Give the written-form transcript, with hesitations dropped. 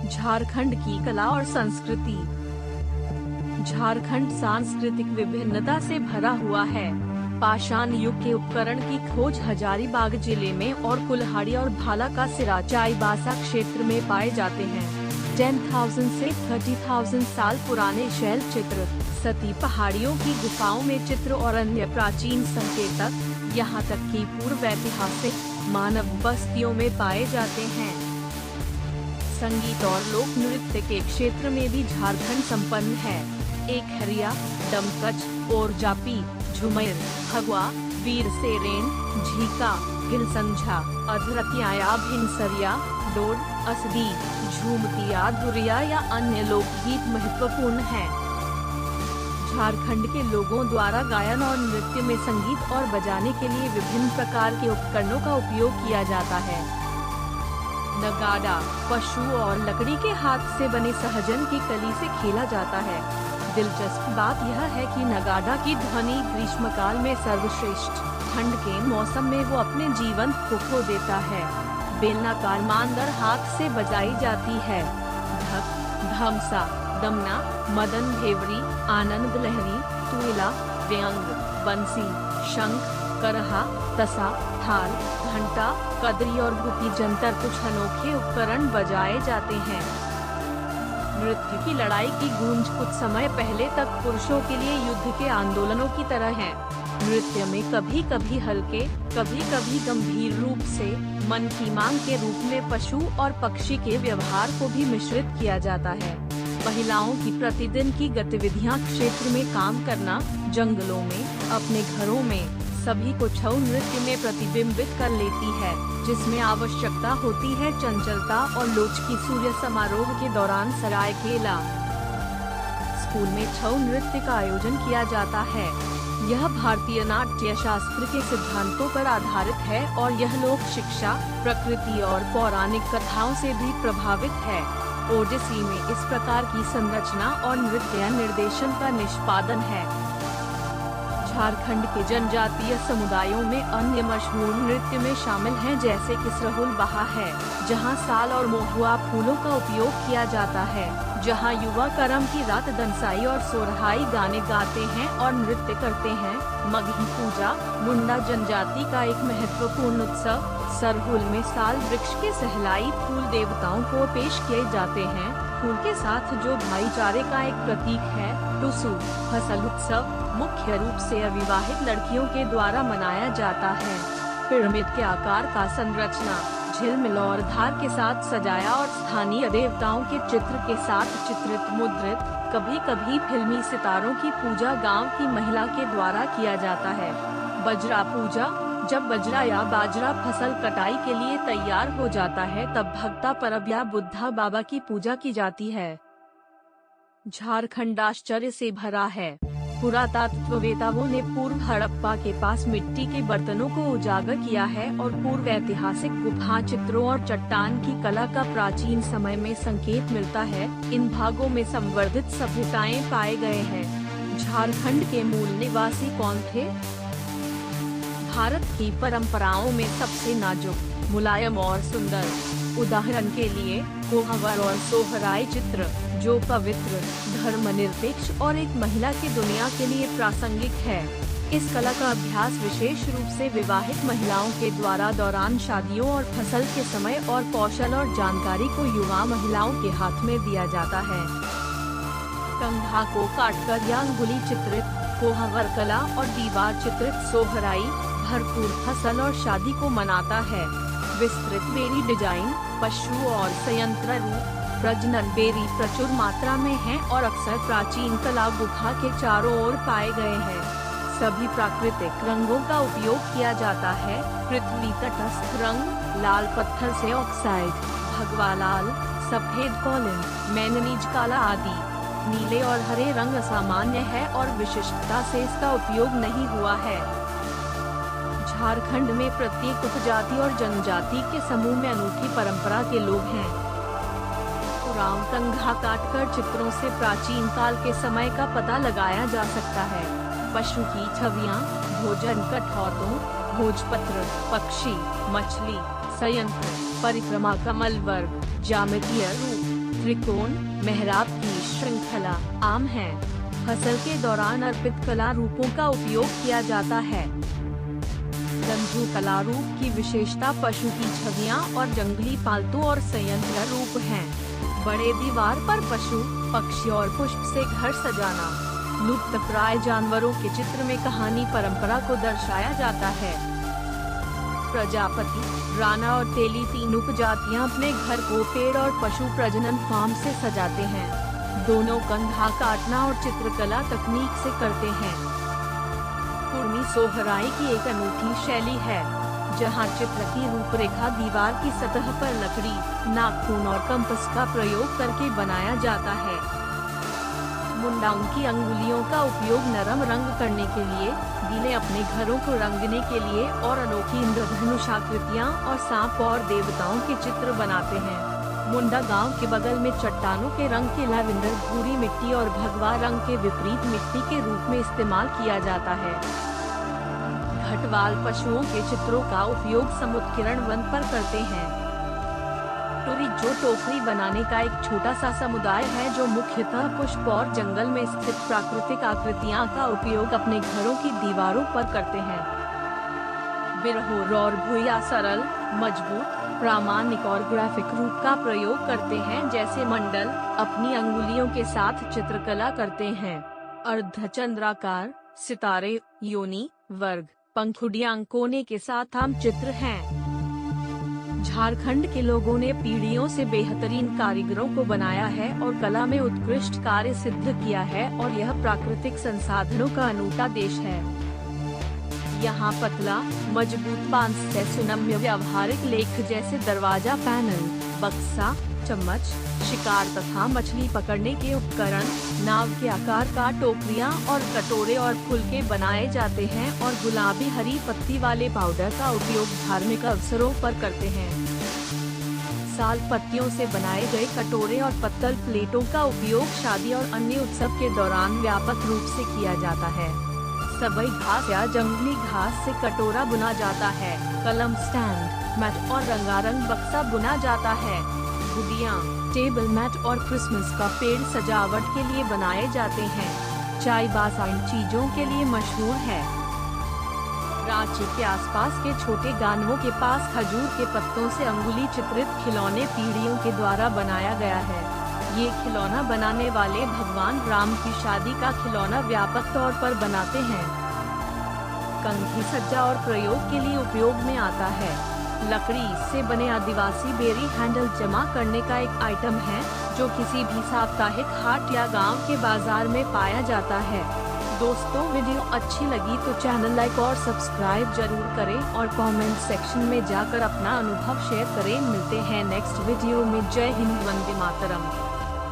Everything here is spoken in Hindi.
झारखंड की कला और संस्कृति। झारखंड सांस्कृतिक विभिन्नता से भरा हुआ है। पाषाण युग के उपकरण की खोज हजारीबाग जिले में और कुल्हाड़ी और भाला का सिरा चाईबासा क्षेत्र में पाए जाते हैं। 10,000 से 30,000 साल पुराने शैल चित्र, सती पहाड़ियों की गुफाओं में चित्र और अन्य प्राचीन संकेतक, यहाँ तक कि पूर्व ऐतिहासिक मानव बस्तियों में पाए जाते हैं। संगीत और लोक नृत्य के क्षेत्र में भी झारखंड संपन्न है। एक हरिया, डमकच, और जापी, झुमर, भगवा, वीर सेरेन, झीका, भिलसंझा, अधरतिया, भिनसरिया, डोड, असदी, झूमतिया, धुरिया या अन्य लोकगीत महत्वपूर्ण हैं। झारखंड के लोगों द्वारा गायन और नृत्य में संगीत और बजाने के लिए विभिन्न प्रकार के उपकरणों का उपयोग किया जाता है। नगाड़ा पशु और लकड़ी के हाथ से बने सहजन की कली से खेला जाता है। दिलचस्प बात यह है कि नगाड़ा की ध्वनि ग्रीष्मकाल में सर्वश्रेष्ठ, ठंड के मौसम में वो अपने जीवन को खो देता है। बेलनाकार मांदर हाथ से बजाई जाती है। ढक, धमसा, दमना, मदन भेवरी, आनंद लहरी, तुइला, व्यंग, बंसी, शंख, करहा, तसा, थाल, घंटा, कदरी और गुपी जंतर कुछ अनोखे उपकरण बजाए जाते हैं। नृत्य की लड़ाई की गूंज कुछ समय पहले तक पुरुषों के लिए युद्ध के आंदोलनों की तरह है। नृत्य में कभी कभी हल्के, कभी कभी गंभीर रूप से मन की मांग के रूप में पशु और पक्षी के व्यवहार को भी मिश्रित किया जाता है। महिलाओं की प्रतिदिन की गतिविधियां क्षेत्र में काम करना, जंगलों में, अपने घरों में, सभी को छऊ नृत्य में प्रतिबिंबित कर लेती है, जिसमें आवश्यकता होती है चंचलता और लोचकी। सूर्य समारोह के दौरान सरायकेला स्कूल में छऊ नृत्य का आयोजन किया जाता है। यह भारतीय नाट्य शास्त्र के सिद्धांतों पर आधारित है और यह लोक शिक्षा, प्रकृति और पौराणिक कथाओं से भी प्रभावित है। ओडिसी में इस प्रकार की संरचना और नृत्य निर्देशन का निष्पादन है। झारखंड के जनजातीय समुदायों में अन्य मशहूर नृत्य में शामिल हैं, जैसे कि सरहुल बहा है, जहां साल और महुआ फूलों का उपयोग किया जाता है, जहां युवा करम की रात दंसाई और सोरहाई गाने गाते हैं और नृत्य करते हैं। मगही पूजा मुंडा जनजाति का एक महत्वपूर्ण उत्सव। सरहुल में साल वृक्ष के सहलाई फूल देवताओं को पेश किए जाते हैं। फूल के साथ जो भाईचारे का एक प्रतीक है। टुसु फसल उत्सव मुख्य रूप से अविवाहित लड़कियों के द्वारा मनाया जाता है। पिरामिड के आकार का संरचना, झिलमिल और धार के साथ सजाया और स्थानीय देवताओं के चित्र के साथ चित्रित मुद्रित। कभी कभी फिल्मी सितारों की पूजा गांव की महिला के द्वारा किया जाता है। बजरा पूजा, जब बजरा या बाजरा फसल कटाई के लिए तैयार हो जाता है तब भक्ता परब या बुद्धा बाबा की पूजा की जाती है। झारखंड आश्चर्य से भरा है। पुरातत्ववेताओं ने पूर्व हड़प्पा के पास मिट्टी के बर्तनों को उजागर किया है और पूर्व ऐतिहासिक गुफा चित्रों और चट्टान की कला का प्राचीन समय में संकेत मिलता है। इन भागों में संवर्धित सभ्यताएं पाए गए हैं। झारखंड के मूल निवासी कौन थे? भारत की परंपराओं में सबसे नाजुक, मुलायम और सुंदर। उदाहरण के लिए कोहवर और सोहराय चित्र, जो पवित्र, धर्मनिरपेक्ष और एक महिला की दुनिया के लिए प्रासंगिक है। इस कला का अभ्यास विशेष रूप से विवाहित महिलाओं के द्वारा दौरान शादियों और फसल के समय और कौशल और जानकारी को युवा महिलाओं के हाथ में दिया जाता है। कंघा को काटकर या अंगुली चित्रित कोहवर कला और दीवार चित्रित सोहराई भरपूर फसल और शादी को मनाता है। विस्तृत बेरी डिजाइन, पशु और संयंत्र रूप, प्रजनन बेरी प्रचुर मात्रा में है और अक्सर प्राचीन कला गुफा के चारों ओर पाए गए हैं। सभी प्राकृतिक रंगों का उपयोग किया जाता है। पृथ्वी तटस्थ रंग, लाल पत्थर से ऑक्साइड, भगवा लाल, सफेद कॉलिन, मैंगनीज काला आदि। नीले और हरे रंग असामान्य है और विशिष्टता से इसका उपयोग नहीं हुआ है। झारखंड में प्रत्येक उपजाति और जनजाति के समूह में अनूठी परंपरा के लोग हैं। पुराण कंघा काटकर चित्रों से प्राचीन काल के समय का पता लगाया जा सकता है। पशु की छवियां, भोजन कठौतों, भोजपत्र, पक्षी, मछली, संयंत्र, परिक्रमा, कमल वर्ग, ज्यामितीय रूप, त्रिकोण, मेहराब की श्रृंखला आम है। फसल के दौरान अर्पित कला रूपों का उपयोग किया जाता है। रंजू कला रूप की विशेषता पशु की छवियां और जंगली पालतू और संयंत्र रूप हैं। बड़े दीवार पर पशु, पक्षी और पुष्प से घर सजाना। लुप्तप्राय जानवरों के चित्र में कहानी परंपरा को दर्शाया जाता है। प्रजापति, राना और तेली तीन उपजातियां अपने घर को पेड़ और पशु प्रजनन फार्म से सजाते हैं। दोनों कंधा काटना और चित्रकला तकनीक से करते हैं। कुर्मी सोहराई की एक अनूठी शैली है, जहां चित्र की रूपरेखा दीवार की सतह पर लकड़ी, नाखून और कंपास का प्रयोग करके बनाया जाता है। मुंडाओं की अंगुलियों का उपयोग नरम रंग करने के लिए, गीले अपने घरों को रंगने के लिए और अनोखी इंद्रधनुष आकृतियां और सांप और देवताओं के चित्र बनाते हैं। मुंडा गांव के बगल में चट्टानों के रंग के लैवेंडर भूरी मिट्टी और भगवा रंग के विपरीत मिट्टी के रूप में इस्तेमाल किया जाता है। घटवाल पशुओं के चित्रों का उपयोग समुद्रकिरण वन पर करते हैं। टोरी जो टोकरी बनाने का एक छोटा सा समुदाय है जो मुख्यतः पुष्प और जंगल में स्थित प्राकृतिक आकृतियां का उपयोग अपने घरों की दीवारों पर करते हैं। बिरहोर और भुइया सरल, मजबूत, प्रामाणिक और ग्राफिक रूप का प्रयोग करते हैं, जैसे मंडल अपनी अंगुलियों के साथ चित्रकला करते हैं। अर्धचंद्राकार, सितारे, योनि, वर्ग, पंखुड़ियां कोने के साथ आम चित्र हैं। झारखंड के लोगों ने पीढ़ियों से बेहतरीन कारीगरों को बनाया है और कला में उत्कृष्ट कार्य सिद्ध किया है और यह प्राकृतिक संसाधनों का अनूठा देश है। यहाँ पतला, मजबूत बांस से सुनम्य व्यवहारिक लेख जैसे दरवाजा पैनल, बक्सा, चम्मच, शिकार तथा मछली पकड़ने के उपकरण, नाव के आकार का टोकरियां और कटोरे और फुलके बनाए जाते हैं और गुलाबी हरी पत्ती वाले पाउडर का उपयोग धार्मिक अवसरों पर करते हैं। साल पत्तियों से बनाए गए कटोरे और पत्तल प्लेटों का उपयोग शादी और अन्य उत्सव के दौरान व्यापक रूप से किया जाता है। सबई घास या जंगली घास से कटोरा बुना जाता है। कलम स्टैंड, मैट और रंगारंग बक्सा बुना जाता है। गुडियाँ, टेबल मैट और क्रिसमस का पेड़ सजावट के लिए बनाए जाते हैं। चाईबासा इन चीजों के लिए मशहूर है। रांची के आसपास के छोटे गांवों के पास खजूर के पत्तों से अंगुली चित्रित खिलौने पीढ़ियों के द्वारा बनाया गया है। ये खिलौना बनाने वाले भगवान राम की शादी का खिलौना व्यापक तौर पर बनाते हैं। कंघी सज्जा और प्रयोग के लिए उपयोग में आता है। लकड़ी से बने आदिवासी बेरी हैंडल जमा करने का एक आइटम है, जो किसी भी साप्ताहिक हाट या गांव के बाजार में पाया जाता है। दोस्तों, वीडियो अच्छी लगी तो चैनल लाइक और सब्सक्राइब जरूर करें और कमेंट सेक्शन में जाकर अपना अनुभव शेयर करें। मिलते हैं नेक्स्ट वीडियो में। जय हिंद, वंदे मातरम।